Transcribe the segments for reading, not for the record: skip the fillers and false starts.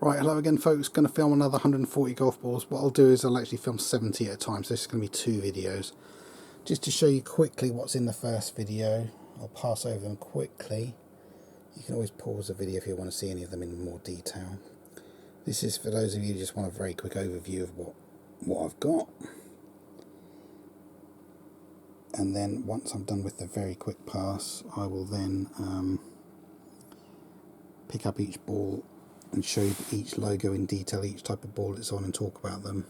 Right, hello again folks, going to film another 140 golf balls. What I'll do is I'll actually film 70 at a time, so this is going to be 2 videos. Just to show you quickly what's in the first video, I'll pass over them quickly. You can always pause the video if you want to see any of them in more detail. This is for those of you who just want a very quick overview of what I've got. And then once I'm done with the very quick pass, I will then pick up each ball and show you each logo in detail, each type of ball it's on, and talk about them.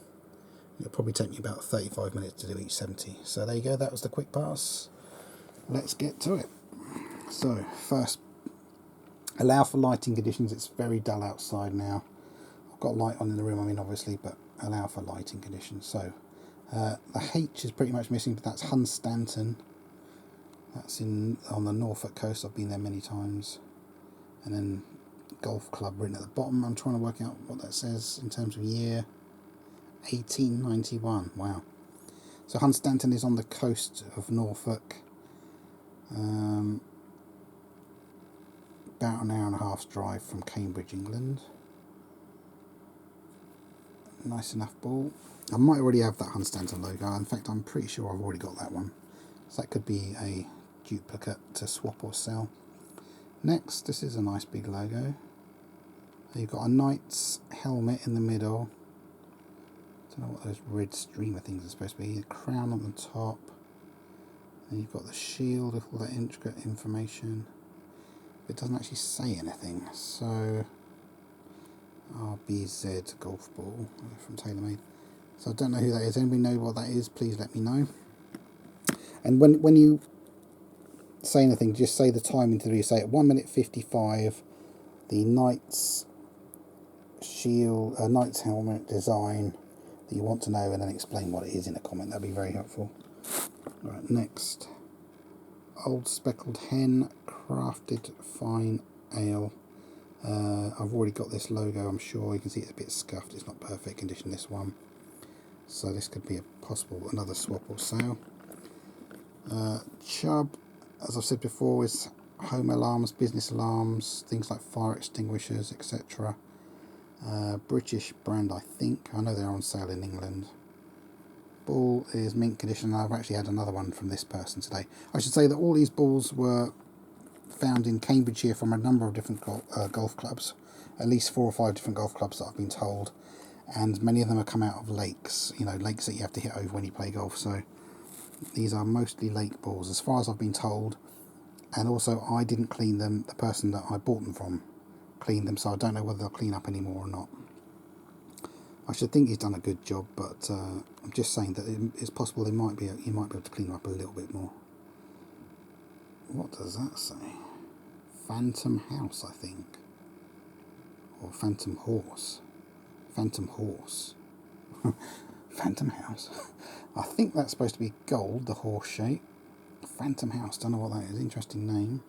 It'll probably take me about 35 minutes to do each 70. So there you go, that was the quick pass. Let's get to it. So first, allow for lighting conditions. It's very dull outside now. I've got light on in the room, I mean obviously, but allow for lighting conditions. So the H is pretty much missing, but that's Hunstanton. That's on the Norfolk coast. I've been there many times. And then golf club written at the bottom. I'm trying to work out what that says in terms of year. 1891. Wow. So Hunstanton is on the coast of Norfolk. About an hour and a half's drive from Cambridge, England. Nice enough ball. I might already have that Hunstanton logo. In fact, I'm pretty sure I've already got that one. So that could be a duplicate to swap or sell. Next, this is a nice big logo. You've got a knight's helmet in the middle. I don't know what those red streamer things are supposed to be. The crown on the top. Then you've got the shield with all that intricate information. It doesn't actually say anything. So, RBZ golf ball from TaylorMade. So I don't know who that is. Anybody know what that is? Please let me know. And when you say anything, just say the timing to do. Say at 1 minute 55. The knight's shield, knight's helmet design that you want to know, and then explain what it is in a comment. That'd be very helpful. Right, next, old speckled hen, crafted fine ale. I've already got this logo. I'm sure you can see it's a bit scuffed. It's not perfect condition, this one. So this could be a possible another swap or sale. Chubb, as I've said before, is home alarms, business alarms, things like fire extinguishers, etc. British brand, I think. I know they're on sale in England. Ball is mint condition. I've actually had another one from this person today. I should say that all these balls were found in Cambridgeshire from a number of different golf clubs. At least 4 or 5 different golf clubs that I've been told. And many of them have come out of lakes. You know, lakes that you have to hit over when you play golf. So these are mostly lake balls, as far as I've been told. And also, I didn't clean them. The person that I bought them from cleaned them, so I don't know whether they'll clean up anymore or not. I should think he's done a good job, but I'm just saying that it's possible you might be able to clean them up a little bit more. What does that say? Phantom House, I think, or Phantom Horse. Phantom Horse. Phantom House. I think that's supposed to be gold, the horse shape. Phantom House, don't know what that is. Interesting name.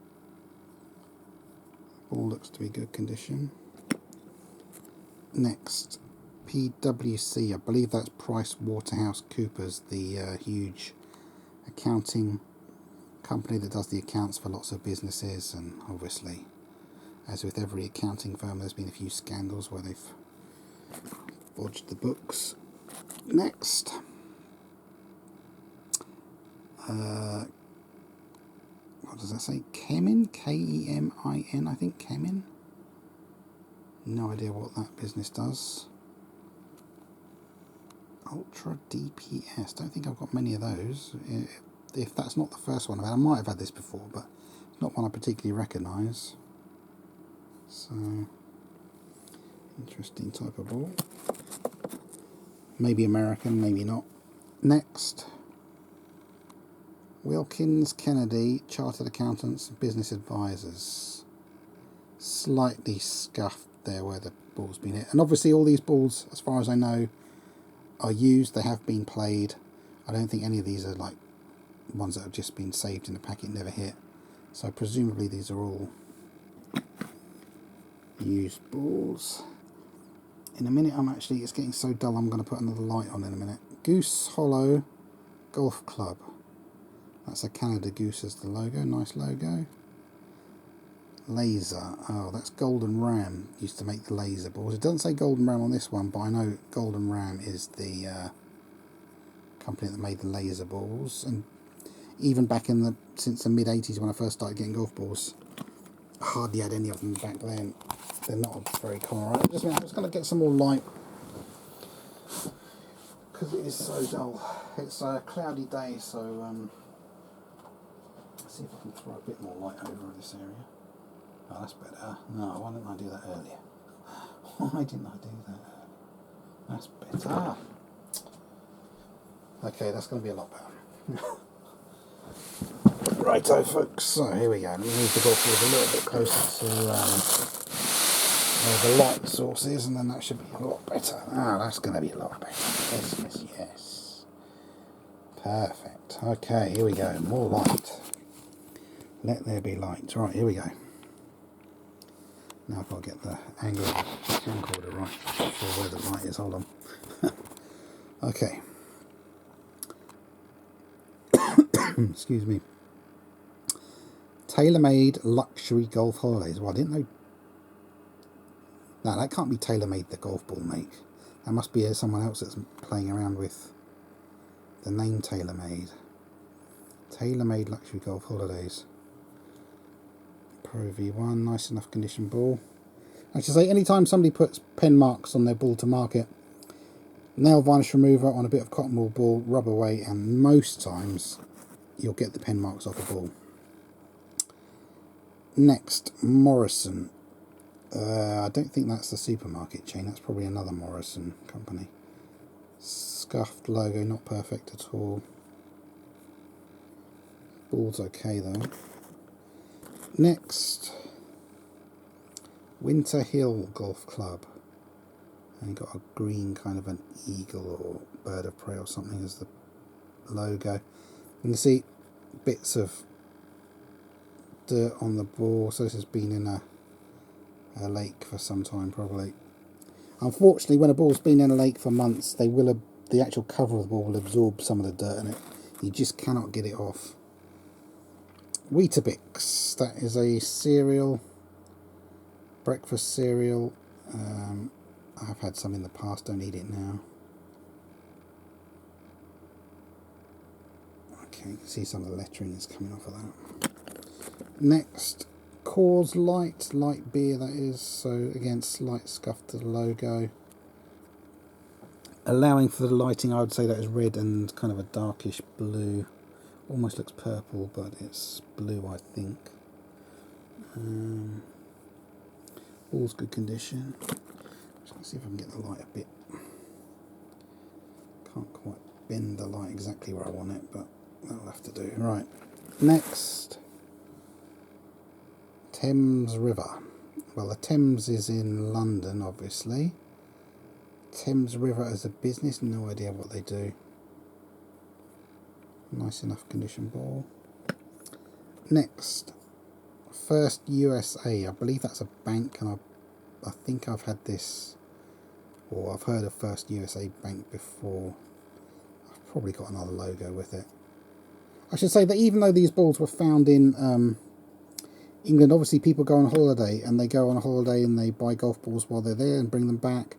All looks to be good condition. Next, PWC. I believe that's PricewaterhouseCoopers, the huge accounting company that does the accounts for lots of businesses. And obviously, as with every accounting firm, there's been a few scandals where they've forged the books. Next. What does that say? Kemin? K-E-M-I-N, I think. Kemin? No idea what that business does. Ultra DPS. Don't think I've got many of those. If that's not the first one I've had, I might have had this before, but it's not one I particularly recognise. So, interesting type of ball. Maybe American, maybe not. Next. Wilkins Kennedy, Chartered Accountants, Business Advisors. Slightly scuffed there where the ball's been hit. And obviously all these balls, as far as I know, are used. They have been played. I don't think any of these are like ones that have just been saved in the packet, never hit. So presumably these are all used balls. In a minute, it's getting so dull I'm going to put another light on in a minute. Goose Hollow Golf Club. That's a Canada Goose as the logo, nice logo. Laser. Oh, that's Golden Ram used to make the laser balls. It doesn't say Golden Ram on this one, but I know Golden Ram is the company that made the laser balls. And even back in since the mid 80s when I first started getting golf balls, I hardly had any of them back then. They're not very common. Right? I'm just going to get some more light because it is so dull. It's a cloudy day, so let's see if I can throw a bit more light over this area. Oh, that's better. No, why didn't I do that earlier? Why didn't I do that? That's better. Okay, that's going to be a lot better. Righto, folks. So here we go. Let me move the golf balls a little bit closer to where the light source is, and then that should be a lot better. Ah, that's going to be a lot better. Yes, yes, yes. Perfect. Okay, here we go. More light. Let there be light. Right, here we go. Now I've got to get the angle of the camcorder right. I'm not sure where the light is. Hold on. Okay. Excuse me. Tailor-made luxury golf holidays. Well, I didn't know. No, that can't be tailor-made the golf ball make. That must be someone else that's playing around with the name tailor-made. Tailor-made luxury golf holidays. Pro V1, nice enough condition ball. I should say, anytime somebody puts pen marks on their ball to mark it, nail varnish remover on a bit of cotton wool ball, rub away, and most times you'll get the pen marks off the ball. Next, Morrison. I don't think that's the supermarket chain. That's probably another Morrison company. Scuffed logo, not perfect at all. Ball's okay though. Next, Winter Hill Golf Club. And you've got a green kind of an eagle or bird of prey or something as the logo. You can see bits of dirt on the ball, so this has been in a lake for some time probably. Unfortunately, when a ball's been in a lake for months, the actual cover of the ball will absorb some of the dirt in it. You just cannot get it off. Weetabix, that is a cereal, breakfast cereal. I've had some in the past, don't eat it now. Okay, you can see some of the lettering is coming off of that. Next, Coors light beer that is, so again slight scuff to the logo. Allowing for the lighting, I would say that is red and kind of a darkish blue. Almost looks purple, but it's blue, I think. All's good condition. Just going to see if I can get the light a bit. Can't quite bend the light exactly where I want it, but that'll have to do. Right, next, Thames River. Well, the Thames is in London, obviously. Thames River as a business, no idea what they do. Nice enough condition ball. Next, First USA. I believe that's a bank, and I think I've had this, or I've heard of First USA Bank before. I've probably got another logo with it. I should say that even though these balls were found in England, obviously people go on holiday, and they go on a holiday and they buy golf balls while they're there and bring them back.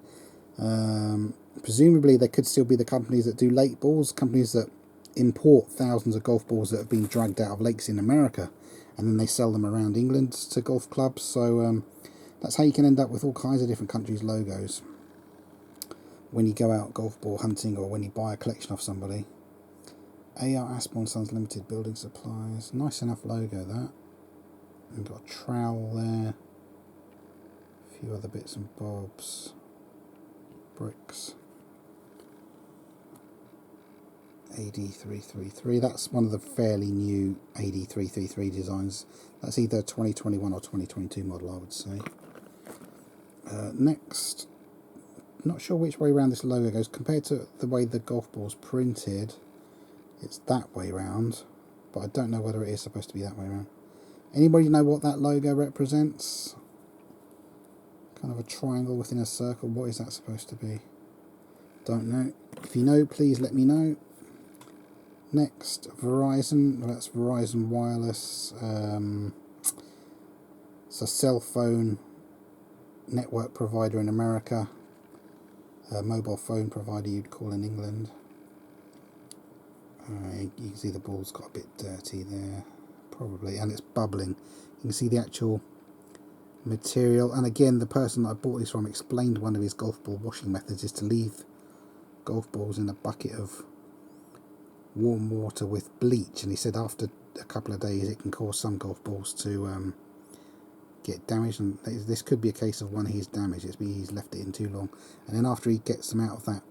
Presumably there could still be the companies that do lake balls, companies that import thousands of golf balls that have been dragged out of lakes in America, and then they sell them around England to golf clubs. So that's how you can end up with all kinds of different countries' logos when you go out golf ball hunting or when you buy a collection off somebody. AR Asborn Sons Limited Building Supplies. Nice enough logo, that. We've got a trowel there. A few other bits and bobs. Bricks. AD333. That's one of the fairly new AD333 designs. That's either 2021 or 2022 model, I would say. Next, not sure which way around this logo goes. Compared to the way the golf ball's printed, it's that way round, but I don't know whether it is supposed to be that way around. Anybody know what that logo represents? Kind of a triangle within a circle. What is that supposed to be? Don't know. If you know, please let me know. Next, Verizon. Well, that's Verizon Wireless. It's a cell phone network provider in America, a mobile phone provider you'd call in England. You can see the ball's got a bit dirty there, probably, and it's bubbling. You can see the actual material, and again, the person that I bought this from explained one of his golf ball washing methods is to leave golf balls in a bucket of warm water with bleach, and he said after a couple of days it can cause some golf balls to get damaged, and this could be a case of one he's damaged. He's left it in too long, and then after he gets them out of that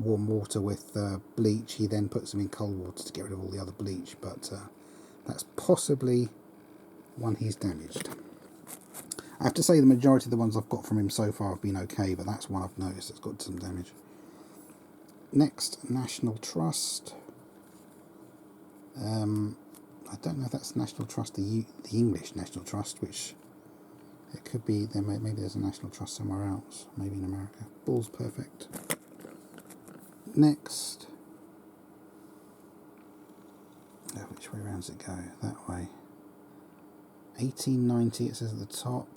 warm water with bleach, he then puts them in cold water to get rid of all the other bleach, but that's possibly one he's damaged. I have to say the majority of the ones I've got from him so far have been okay, but that's one I've noticed that's got some damage. Next, National Trust. I don't know if that's National Trust, the English National Trust, which it could be. Maybe there's a National Trust somewhere else, maybe in America. Ball's perfect. Next, which way round does it go? That way. 1890 it says at the top.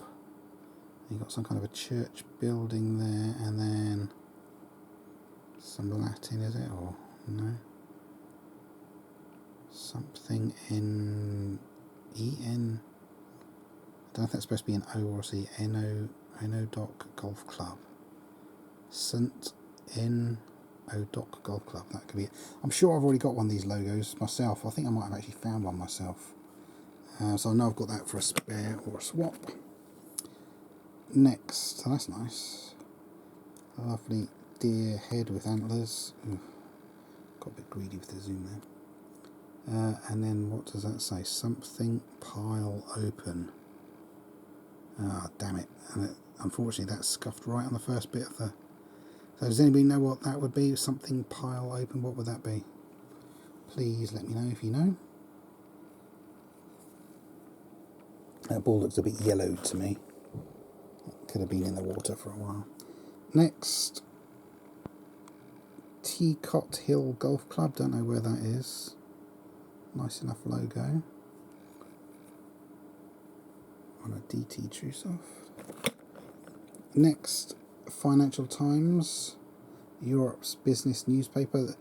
You've got some kind of a church building there, and then some Latin, is it, or no? Something in EN. I don't know if that's supposed to be an O or a C. Eno Dock Golf Club. St. N. O Dock Golf Club. That could be it. I'm sure I've already got one of these logos myself. I think I might have actually found one myself. So I know I've got that for a spare or a swap. Next, that's nice. A lovely deer head with antlers. Ooh, got a bit greedy with the zoom there. And then what does that say? Something pile open. Ah, damn it. And unfortunately that's scuffed right on the first bit of the... So does anybody know what that would be? Something pile open, what would that be? Please let me know if you know. That ball looks a bit yellowed to me. Could have been in the water for a while. Next, Teacott Hill Golf Club. Don't know where that is. Nice enough logo. On a DT Trusoff. Next, Financial Times, Europe's business newspaper.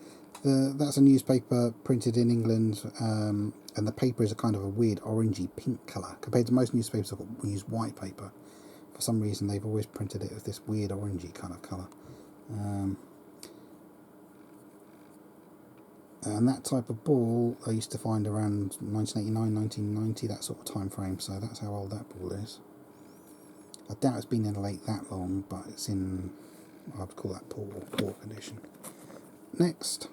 That's a newspaper printed in England, and the paper is a kind of a weird orangey pink colour. Compared to most newspapers that use white paper. For some reason they've always printed it with this weird orangey kind of colour. And that type of ball I used to find around 1989, 1990, that sort of time frame, so that's how old that ball is. I doubt it's been in a lake that long, but it's in, I would call that poor condition. Next,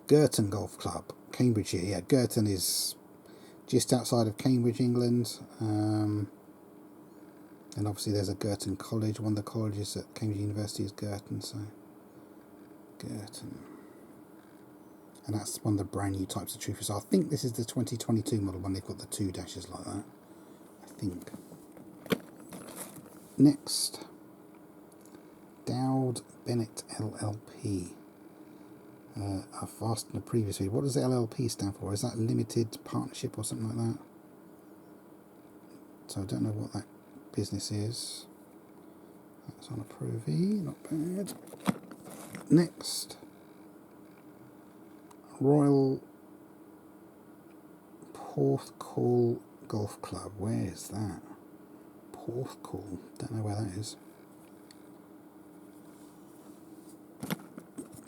Girton Golf Club, Cambridgeshire. Yeah, Girton is just outside of Cambridge, England. And obviously there's a Girton College. One of the colleges at Cambridge University is Girton, so Girton. And that's one of the brand new types of truthers. So I think this is the 2022 model when they've got the 2 dashes like that. I think. Next, Dowd Bennett LLP. I've asked in the previous video, what does the LLP stand for? Is that limited partnership or something like that? So I don't know what that business is. That's on a Pro V, not bad. Next, Royal Porthcawl Golf Club. Where is that? Porthcawl. Don't know where that is.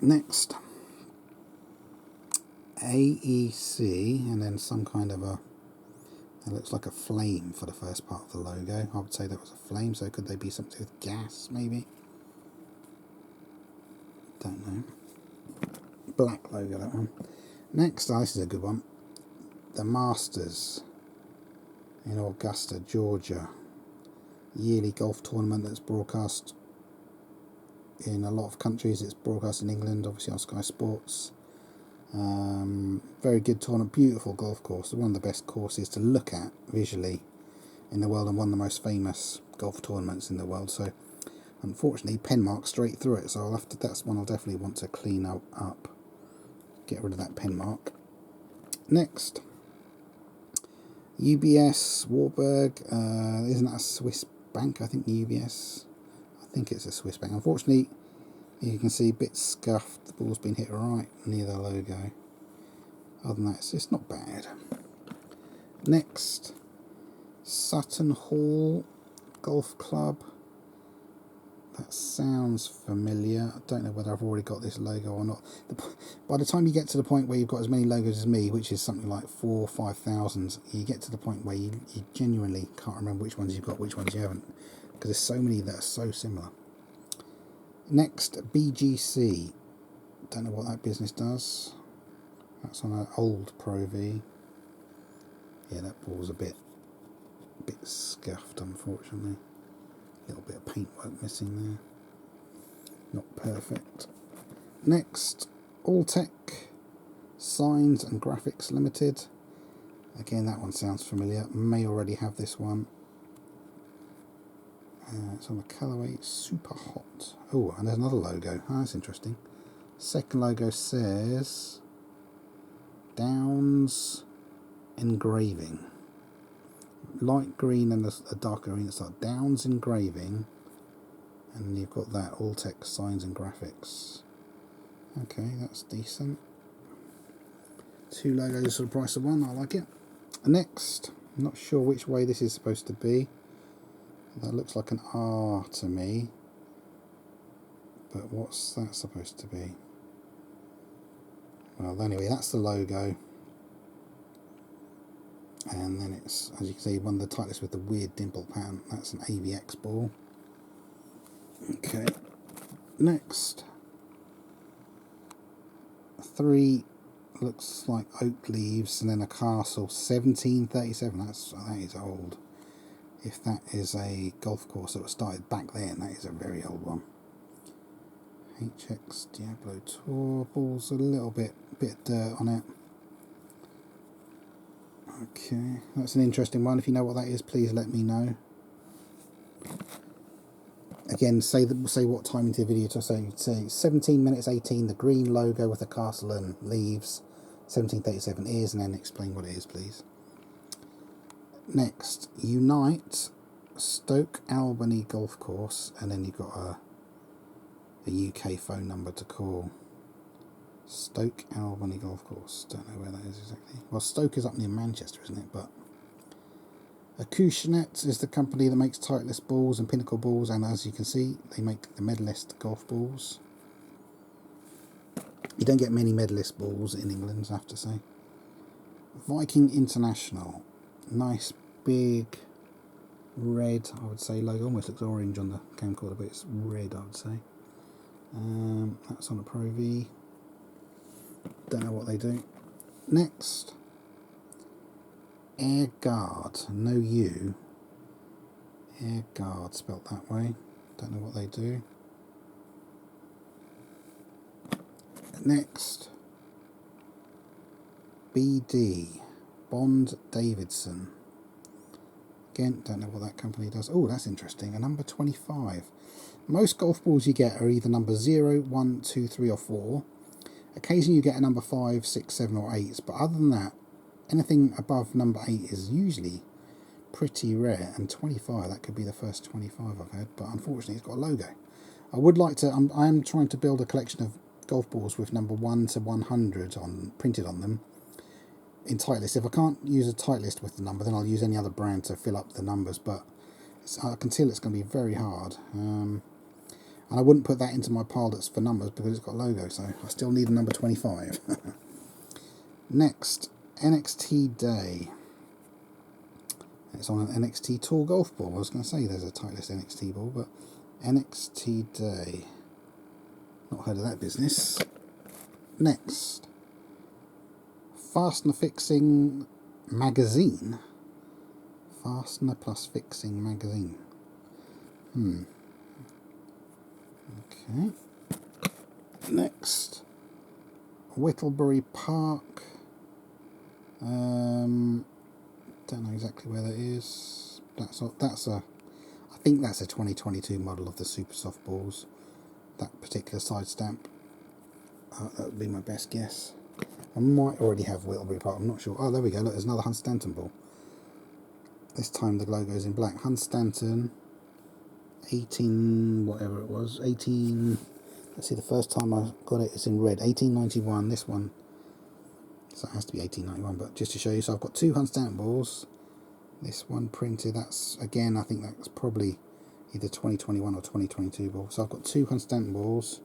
Next, AEC, and then some kind of a... It looks like a flame for the first part of the logo. I would say that was a flame, so could they be something with gas, maybe? Don't know. Black logo, that one. Next, this is a good one. The Masters in Augusta, Georgia. Yearly golf tournament that's broadcast in a lot of countries. It's broadcast in England, obviously on Sky Sports. Very good tournament, beautiful golf course. One of the best courses to look at visually in the world, and one of the most famous golf tournaments in the world. So unfortunately pen mark straight through it, so I'll have to, that's one I'll definitely want to clean up, get rid of that pen mark. Next, UBS, Warburg, isn't that a Swiss bank? I think UBS, I think it's a Swiss bank. Unfortunately, you can see a bit scuffed, the ball's been hit right near the logo. Other than that, it's not bad. Next, Sutton Hall Golf Club. That sounds familiar. I don't know whether I've already got this logo or not. By the time you get to the point where you've got as many logos as me, which is something like 4,000 or 5,000, you get to the point where you genuinely can't remember which ones you've got, which ones you haven't, because there's so many that are so similar. Next, BGC. Don't know what that business does. That's on an old Pro V. Yeah, that ball's a bit scuffed, unfortunately. A little bit of paintwork missing there. Not perfect. Next, Alltech Signs and Graphics Limited. Again, that one sounds familiar. May already have this one. It's on the colourway Super Hot. Oh, and there's another logo. Oh, that's interesting. Second logo says Downs Engraving. Light green and a darker green. It's like Downs Engraving, and you've got that Alltech Signs and Graphics. Okay, that's decent. 2 logos for the price of 1. I like it. Next, I'm not sure which way this is supposed to be. That looks like an R to me, but what's that supposed to be? Well, anyway, that's the logo. And then it's, as you can see, one of the Titleist with the weird dimple pattern. That's an Avx ball. Okay. Next. 3 looks like oak leaves and then a castle. 1737. That is old. If that is a golf course that was started back then, that is a very old one. HX Diablo Tour. Ball's a little bit dirt on it. Okay, that's an interesting one. If you know what that is, please let me know. Again, say what time into the video to say 17 minutes 18, the green logo with the castle and leaves. 1737 is, and then explain what it is, please. Next, Unite Stoke Albany Golf Course, and then you've got a UK phone number to call. Stoke Albany Golf Course. Don't know where that is exactly. Well, Stoke is up near Manchester, isn't it? But Acushnet is the company that makes Titleist balls and Pinnacle balls, and as you can see, they make the Medalist golf balls. You don't get many Medalist balls in England, I have to say. Viking International. Nice big red, I would say, logo. Almost looks orange on the camcorder, but it's red, I would say. That's on a Pro V. Don't know what they do. Next, Air Guard, no U. Air Guard, spelt that way. Don't know what they do. Next, BD, Bond Davidson. Again, don't know what that company does. Oh, that's interesting. A number 25. Most golf balls you get are either number 0, 1, 2, 3, or 4. Occasionally you get a number 5, 6, 7, or 8, but other than that, anything above number 8 is usually pretty rare, and 25, that could be the first 25 I've had, but unfortunately it's got a logo. I would like to, I am trying to build a collection of golf balls with number 1 to 100 printed on them in Titleist. If I can't use a Titleist with the number, then I'll use any other brand to fill up the numbers, but I can tell it's going to be very hard. And I wouldn't put that into my pile that's for numbers because it's got a logo, so I still need a number 25. Next, NXT Day. It's on an NXT Tour golf ball. I was going to say there's a Titleist NXT ball, but NXT Day. Not heard of that business. Next, Fastener Fixing Magazine. Fastener plus Fixing Magazine. Okay. Next, Whittlebury Park. Don't know exactly where that is. I think that's a 2022 model of the Super Soft balls. That particular side stamp. That would be my best guess. I might already have Whittlebury Park. I'm not sure. Oh, there we go. Look, there's another Hunstanton ball. This time the logo's in black. Hunstanton, 18, whatever it was, 18, let's see, the first time I got it, it's in red, 1891, this one, so it has to be 1891, but just to show you, so I've got 2 Hunstanton balls, this one printed, that's, again, I think that's probably either 2021 or 2022 ball, so I've got 2 Hunstanton balls,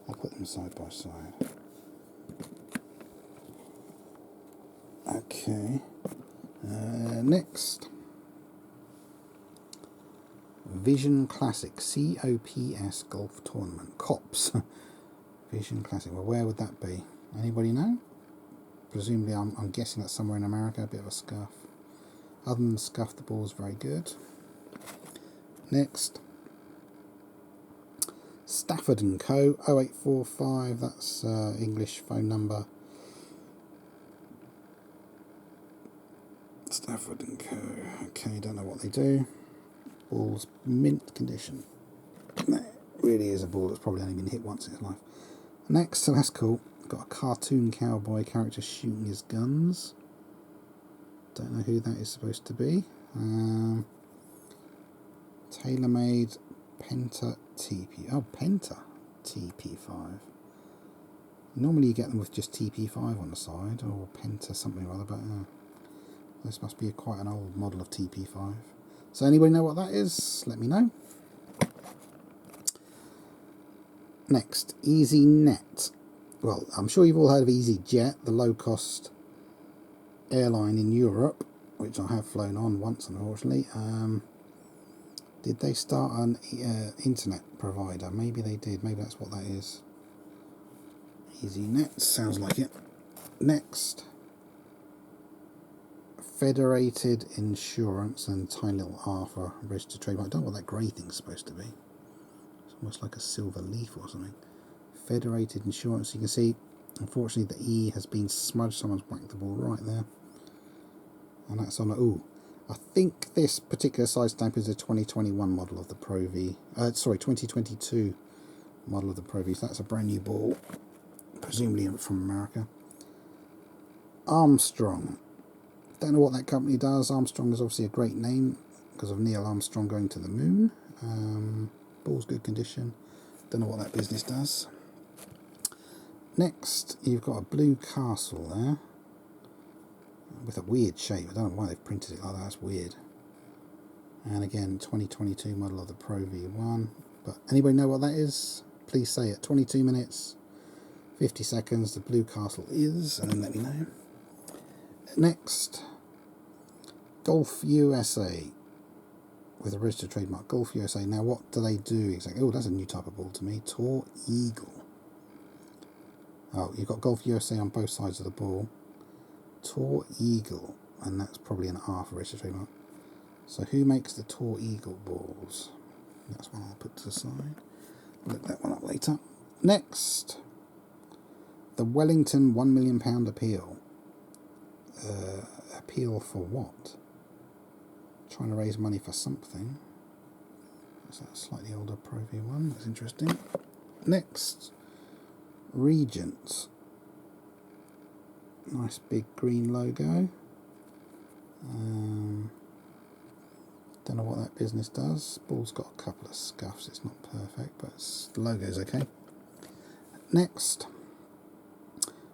I'll put them side by side. Okay, next, Vision Classic COPS Golf Tournament. COPS. Vision Classic. Well, where would that be? Anybody know? Presumably, I'm guessing that's somewhere in America. A bit of a scuff. Other than the scuff, the ball's very good. Next. Stafford & Co. 0845. That's English phone number. Stafford & Co. Okay, don't know what they do. Ball's mint condition. That really is a ball that's probably only been hit once in its life. Next, so that's cool. Got a cartoon cowboy character shooting his guns. Don't know who that is supposed to be. Tailor-made Penta TP. Oh, Penta TP5. Normally you get them with just TP5 on the side, or Penta something or other, but this must be quite an old model of TP5. So anybody know what that is? Let me know. Next, EasyNet. Well, I'm sure you've all heard of EasyJet, the low-cost airline in Europe, which I have flown on once, unfortunately. Did they start an internet provider? Maybe they did. Maybe that's what that is. EasyNet, sounds like it. Next. Federated Insurance, and tiny little R for registered trademark. I don't know what that grey thing's supposed to be. It's almost like a silver leaf or something. Federated Insurance. You can see, unfortunately, the E has been smudged. Someone's whacked the ball right there. And that's on a... Ooh. I think this particular size stamp is a 2021 model of the Pro V. Sorry, 2022 model of the Pro V. So that's a brand new ball. Presumably from America. Armstrong. Don't know what that company does. Armstrong is obviously a great name because of Neil Armstrong going to the moon. Ball's good condition. Don't know what that business does. Next, you've got a blue castle there with a weird shape. I don't know why they've printed it like that. That's weird. And again, 2022 model of the Pro V1. But anybody know what that is? Please say it. 22 minutes, 50 seconds. The blue castle is, and then let me know. Next, Golf USA with a registered trademark. Golf USA. Now, what do they do exactly? Oh, that's a new type of ball to me. Tor Eagle. Oh, you've got Golf USA on both sides of the ball. Tor Eagle, and that's probably an R for registered trademark. So, who makes the Tor Eagle balls? That's one I'll put to the side. I'll look that one up later. Next, the Wellington £1 million appeal. Appeal for what? Trying to raise money for something. Is that a slightly older Pro V1? That's interesting. Next, Regent. Nice big green logo. Don't know what that business does. Ball's got a couple of scuffs. It's not perfect, but the logo's okay. Next,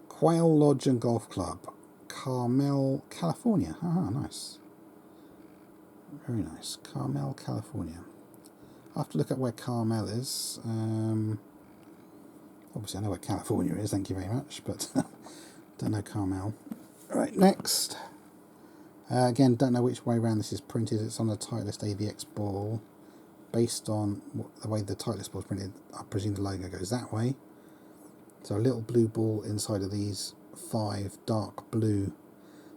Quail Lodge and Golf Club. Carmel, California. Ah, nice. Very nice. Carmel, California. I have to look at where Carmel is. Obviously, I know where California is, thank you very much, but don't know Carmel. Right, next. Again, don't know which way around this is printed. It's on the Titleist Avx Ball. Based on the way the Titleist Ball is printed, I presume the logo goes that way. So a little blue ball inside of these 5 dark blue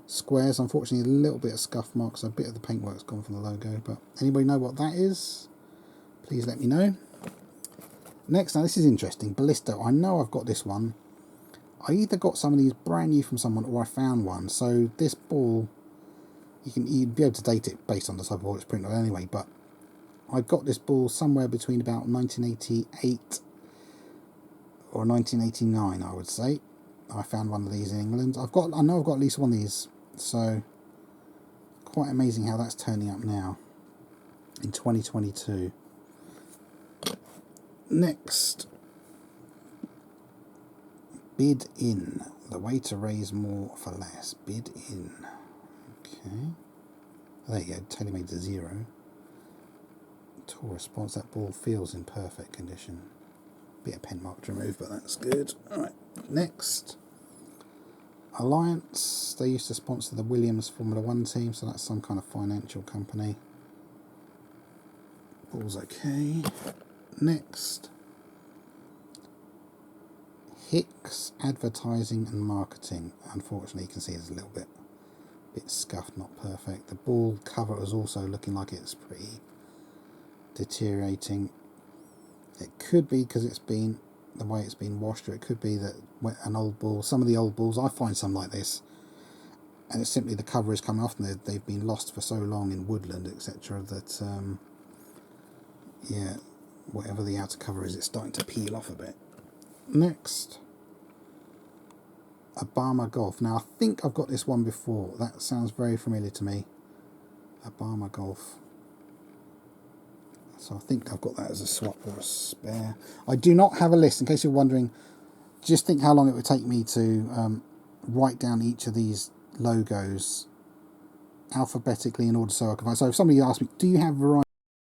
squares. Unfortunately, a little bit of scuff marks, a bit of the paintwork's gone from the logo, but anybody know what that is? Please let me know. Next, now this is interesting, Ballisto. I know I've got this one. I either got some of these brand new from someone or I found one. So this ball, you'd be able to date it based on the type of ball it's printed on anyway, but I got this ball somewhere between about 1988 or 1989, I would say. I found one of these in England. I know I've got at least one of these, so quite amazing how that's turning up now in 2022. Next, bid in. The way to raise more for less. Bid in. Okay. There you go, tailor-made to 0. Tour response, that ball feels in perfect condition. Bit of pen mark to remove, but that's good. Alright, next. Alliance, they used to sponsor the Williams Formula 1 team, so that's some kind of financial company. Ball's okay. Next. Hicks, advertising and marketing. Unfortunately, you can see it's a little bit scuffed, not perfect. The ball cover is also looking like it's pretty deteriorating. It could be because it's been the way it's been washed, or it could be that an old ball, some of the old balls, I find some like this, and it's simply the cover is coming off and they've been lost for so long in woodland, etc., that yeah, whatever the outer cover is, it's starting to peel off a bit. Next, Obama Golf. Now, I think I've got this one before. That sounds very familiar to me. Obama Golf. So I think I've got that as a swap or a spare. I do not have a list, in case you're wondering. Just think how long it would take me to write down each of these logos alphabetically in order so I can find. So if somebody asks me, do you have variety?